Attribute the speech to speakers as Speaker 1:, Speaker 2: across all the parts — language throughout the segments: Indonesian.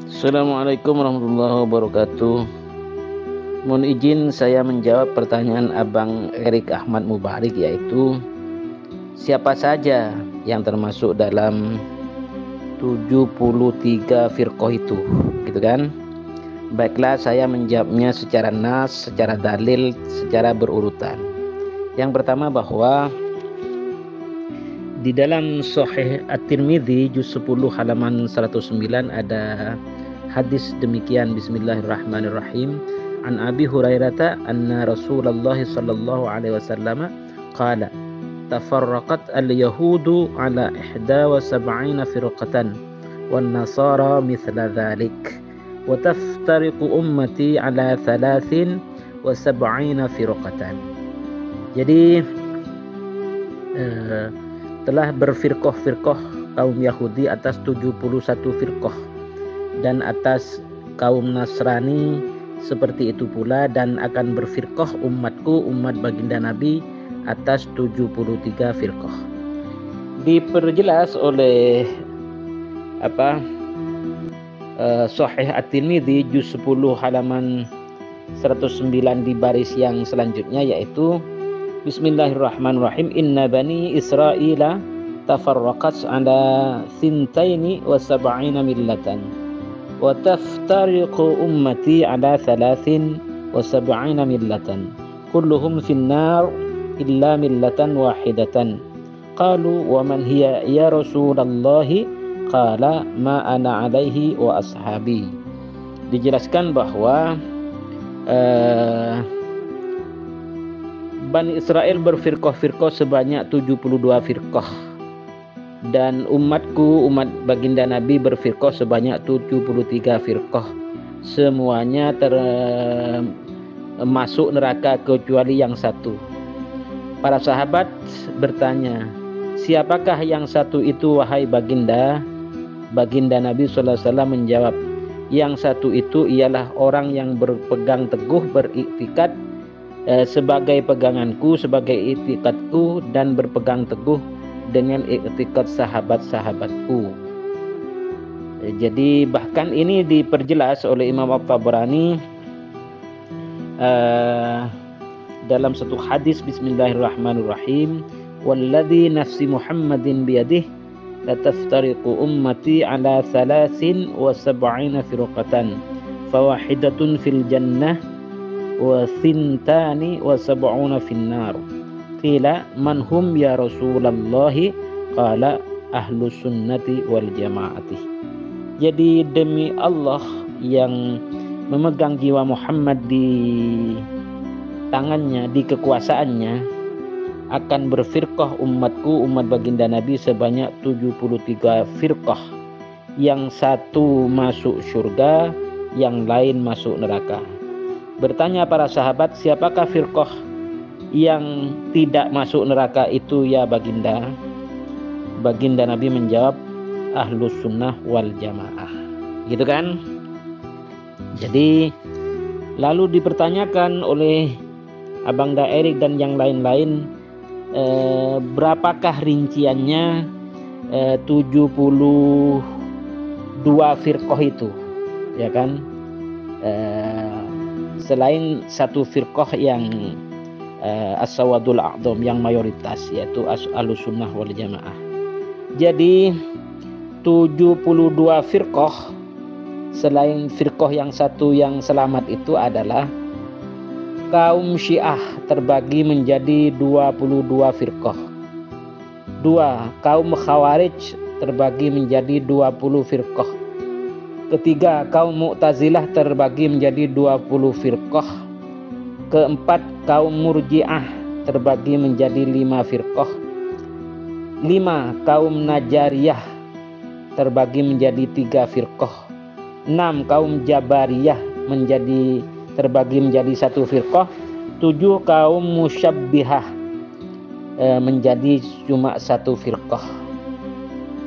Speaker 1: Assalamualaikum warahmatullahi wabarakatuh. Mohon izin saya menjawab pertanyaan Abang Erik Ahmad Mubarik, yaitu siapa saja yang termasuk dalam 73 firqah itu, gitu kan? Baiklah, saya menjawabnya secara nas, secara dalil, secara berurutan. Yang pertama, bahwa di dalam Sahih At-Tirmidzi juz 10 halaman 109 ada hadis demikian. Bismillahirrahmanirrahim. An Abi Hurairah anna Rasulullah sallallahu alaihi wasallam qala tafarraqat al-yahudu ala 71 firqatan wan nasara mithla dhalik wa taftariqu ummati ala 73 firqatan. Jadi telah berfirqah-firqah kaum Yahudi atas 71 firqah, dan atas kaum Nasrani seperti itu pula, dan akan berfirqah umatku, umat baginda Nabi, atas 73 firqah. Diperjelas oleh Sahih At-Tirmidzi juz 10 halaman 109 di baris yang selanjutnya, yaitu Bismillahirrahmanirrahim. Inna bani Israila tafarraqat ala thintaini wa sab'ina millatan wa taftariqu ummati ala 73 millatan kulluhum finnar illa millatan wahidatan. Qalu wa man hiya ya Rasulullah? Qala ma ana alaihi wa ashabi. Dijelaskan bahwa Bani Israel berfirqah-firqah sebanyak 72 firqah, dan umatku, umat baginda Nabi, berfirqah sebanyak 73 firqah. Semuanya masuk neraka kecuali yang satu. Para sahabat bertanya, siapakah yang satu itu wahai baginda? Baginda Nabi sallallahu alaihi wasallam menjawab, yang satu itu ialah orang yang berpegang teguh, beriktikad sebagai peganganku, sebagai iktikadku, dan berpegang teguh dengan iktikad sahabat-sahabatku. Jadi bahkan ini diperjelas oleh Imam At-Tabrani dalam satu hadis. Bismillahirrahmanirrahim. Walladzi nafsi Muhammadin biyadihi lataftariqu ummati ala 73 firqatan fawahidatun fil jannah wa thintani wa sab'una finnar. Qila man hum ya Rasulullah? Qala ahlus sunnati wal jamaati. Jadi demi Allah yang memegang jiwa Muhammad di tangannya, di kekuasaannya, akan berfirqah umatku, umat baginda Nabi, sebanyak 73 firqah. Yang satu masuk surga, yang lain masuk neraka. Bertanya para sahabat, siapakah firqah yang tidak masuk neraka itu ya baginda? Baginda Nabi menjawab, ahlus sunnah wal jamaah. Gitu kan? Jadi lalu dipertanyakan oleh Abang Erik dan yang lain-lain, berapakah rinciannya 72 firqah itu, ya kan? Selain satu firqah yang as-sawadul a'dham, yang mayoritas, yaitu ahlus sunnah wal jamaah. Jadi 72 firqah selain firqah yang satu yang selamat itu adalah kaum Syiah terbagi menjadi 22 firqah. Kaum Khawarij terbagi menjadi 20 firqah. Ketiga, kaum Mu'tazilah terbagi menjadi 20 firqah. Keempat, kaum Murji'ah terbagi menjadi 5 firqah. 5, kaum Najariyah terbagi menjadi 3 firqah. 6, kaum Jabariyah terbagi menjadi 1 firqah. 7, kaum Musyabbihah menjadi cuma 1 firqah.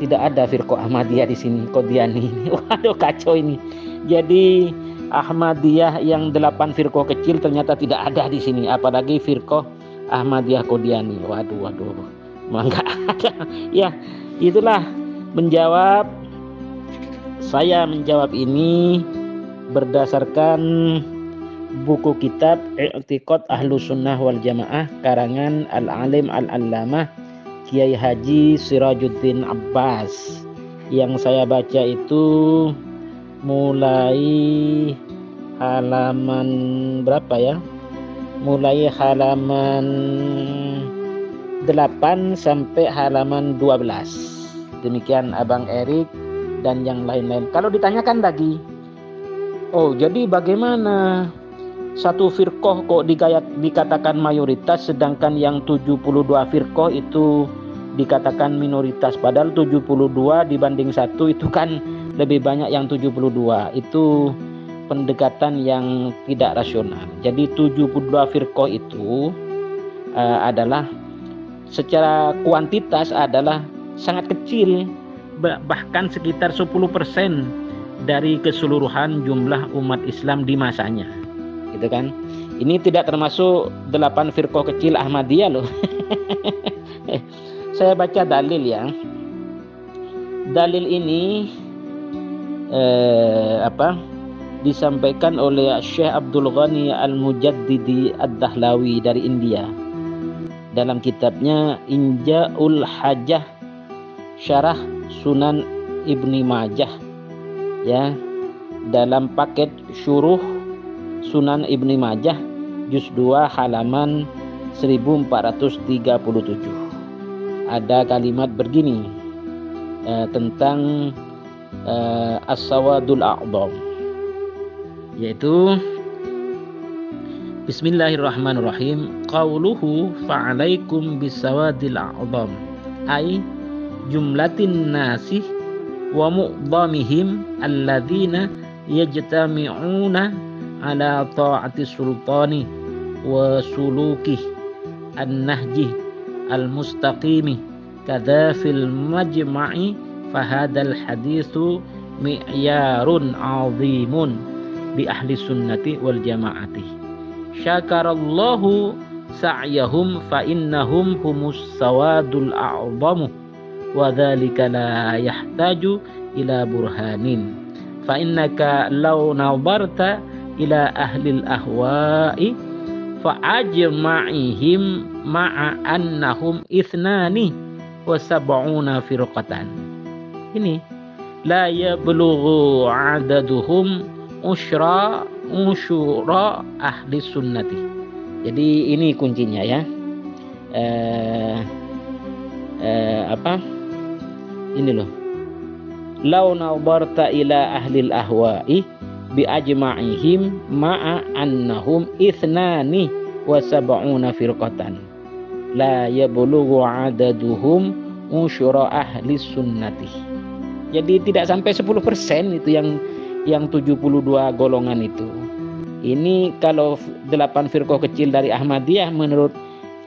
Speaker 1: Tidak ada firqah Ahmadiyah di sini, Qadiani ini. Waduh, kacau ini. Jadi Ahmadiyah yang 8 firqah kecil ternyata tidak ada di sini, apalagi firqah Ahmadiyah Qadiani. Waduh, enggak ada. Ya, itulah menjawab Saya menjawab ini berdasarkan buku kitab I'tiqad Ahlus Sunnah wal Jamaah karangan Al-Alim Al-Allamah Kiai Haji Sirajuddin Abbas. Yang saya baca itu mulai halaman berapa ya? Mulai halaman 8 sampai halaman 12. Demikian Abang Erik dan yang lain-lain. Kalau ditanyakan lagi, oh jadi bagaimana satu firqoh kok dikatakan mayoritas sedangkan yang 72 firqoh itu dikatakan minoritas, padahal 72 dibanding 1 itu kan lebih banyak yang 72. Itu pendekatan yang tidak rasional. Jadi 72 firqoh itu adalah secara kuantitas adalah sangat kecil, bahkan sekitar 10% dari keseluruhan jumlah umat Islam di masanya. Gitu kan. Ini tidak termasuk 8 firqoh kecil Ahmadiyah loh. Saya baca dalil ya. Dalil ini disampaikan oleh Syekh Abdul Ghani Al-Mujaddidi Ad-Dahlawi dari India dalam kitabnya Inja'ul Hajah Syarah Sunan Ibni Majah ya, dalam paket syuruh Sunan Ibni Majah juz 2 halaman 1437. Ada kalimat begini tentang as-sawadul a'dham, yaitu Bismillahirrahmanirrahim. Qauluhu fa'alaikum bisawadil a'dham ay jumlatin nasih wa mu'dhamihim alladzina yajtami'una ala ta'ati sultani wa suluki an-nahji al-mustaqimi kadza fil majma'i fahadal hadithu mi'yarun 'azimun bi ahli sunnati wal jama'ati syakarallahu sa'yahum fa innahum humus sawadul a'zamu wa dzalika la yahtaju ila burhanin fa innaka law nabarta ila ahlil ahwa'i fa ajma'ihim ma'a annahum ithnani wa sab'una firqatan. Ini la yablughu adaduhum usyra ahli sunnati. Jadi ini kuncinya ya. Ini loh. Lau nadarta ila ahlil ahwa'i bi ajma'ihim ma'a annahum ithnani wa sab'una firqatan la yablughu adaduhum usyra ahli sunnati. Jadi tidak sampai 10% itu yang 72 golongan itu. Ini kalau 8 firqah kecil dari Ahmadiyah menurut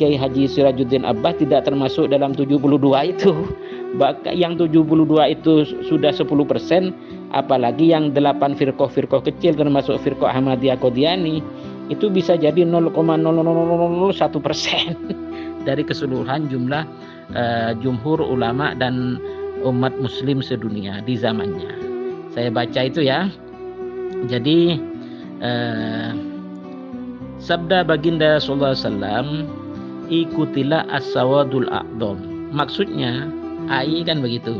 Speaker 1: Kiai Haji Sirajuddin Abbas tidak termasuk dalam 72 itu. Yang 72 itu sudah 10%, apalagi yang 8 firqah kecil termasuk firqah Ahmadiyah Qadiani itu bisa jadi 0,0001% dari keseluruhan jumlah jumhur ulama dan umat muslim sedunia di zamannya. Saya baca itu ya. Jadi sabda baginda sallallahu alaihi wasallam, ikutilah as-sawadul a'dham. Maksudnya kan begitu.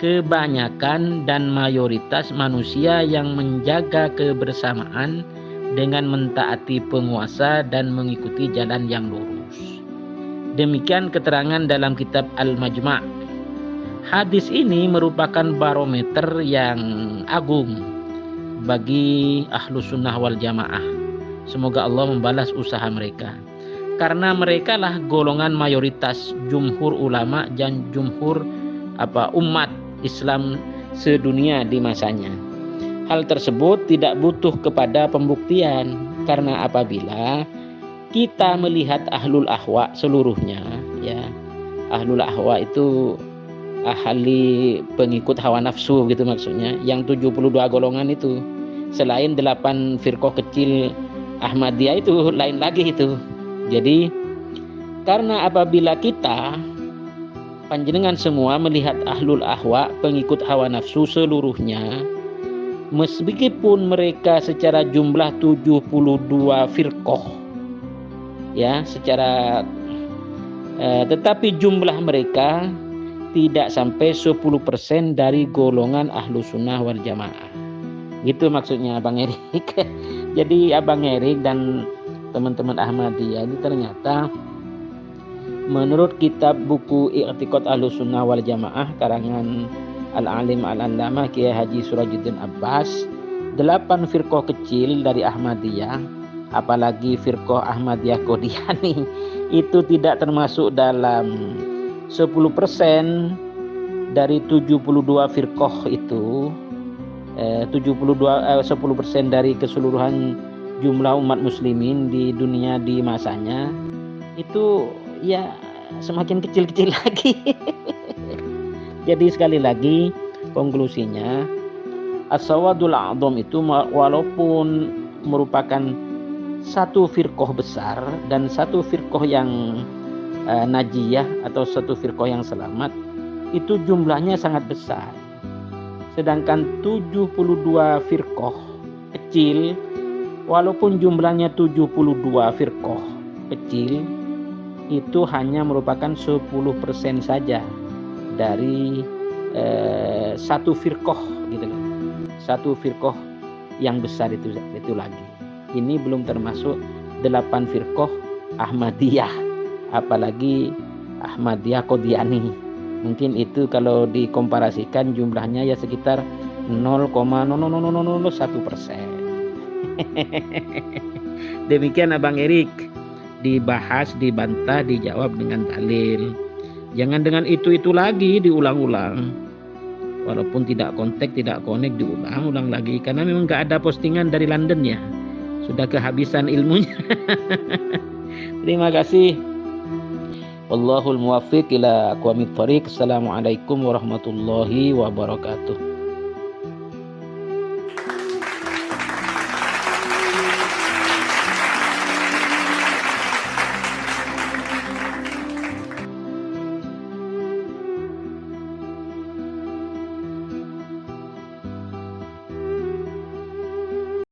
Speaker 1: Kebanyakan dan mayoritas manusia yang menjaga kebersamaan dengan mentaati penguasa dan mengikuti jalan yang lurus. Demikian keterangan dalam kitab Al-Majma'. Hadis ini merupakan barometer yang agung bagi Ahlus Sunnah wal Jamaah. Semoga Allah membalas usaha mereka. Karena mereka lah golongan mayoritas jumhur ulama dan jumhur umat Islam sedunia di masanya. Hal tersebut tidak butuh kepada pembuktian, karena apabila kita melihat ahlul ahwa seluruhnya, ya, ahlul ahwa itu ahli pengikut hawa nafsu gitu maksudnya, yang 72 golongan itu selain 8 firqah kecil Ahmadiyah itu lain lagi itu. Jadi karena apabila kita panjenengan semua melihat ahlul ahwa, pengikut hawa nafsu seluruhnya, meskipun mereka secara jumlah 72 firqah ya, tetapi jumlah mereka tidak sampai 10% dari golongan ahlu sunnah wal jamaah. Gitu maksudnya Abang Erik. Jadi Abang Erik dan teman-teman Ahmadiyah ini ternyata menurut kitab buku I'tiqad Ahlus Sunnah wal Jamaah karangan Al-Alim Al-Allamah Kiai Haji Surajuddin Abbas, 8 firqah kecil dari Ahmadiyah, apalagi firqah Ahmadiyah Qodiani, itu tidak termasuk dalam 10% dari 72 firqah itu. 10% dari keseluruhan jumlah umat muslimin di dunia di masanya, itu ya semakin kecil-kecil lagi. Jadi sekali lagi konklusinya, as-sawadul a'dham itu walaupun merupakan satu firqah besar dan satu firqah yang najiyah atau satu firqah yang selamat, itu jumlahnya sangat besar. Sedangkan 72 firqah kecil, walaupun jumlahnya 72 firqah kecil, itu hanya merupakan 10% saja dari satu firqah gitu loh. Satu firqah yang besar itu lagi. Ini belum termasuk 8 firqah Ahmadiyah, apalagi Ahmadiyah Qodiani. Mungkin itu kalau dikomparasikan jumlahnya ya sekitar 0,0001%. Demikian Abang Erik, dibahas, dibantah, dijawab dengan dalil. Jangan dengan itu lagi diulang-ulang. Walaupun tidak kontak, tidak connect, diulang-ulang lagi. Karena memang nggak ada postingan dari London ya. Sudah kehabisan ilmunya. Terima kasih. Wallahul muwaffiq ila aqwamit thoriq. Assalamualaikum warahmatullahi wabarakatuh.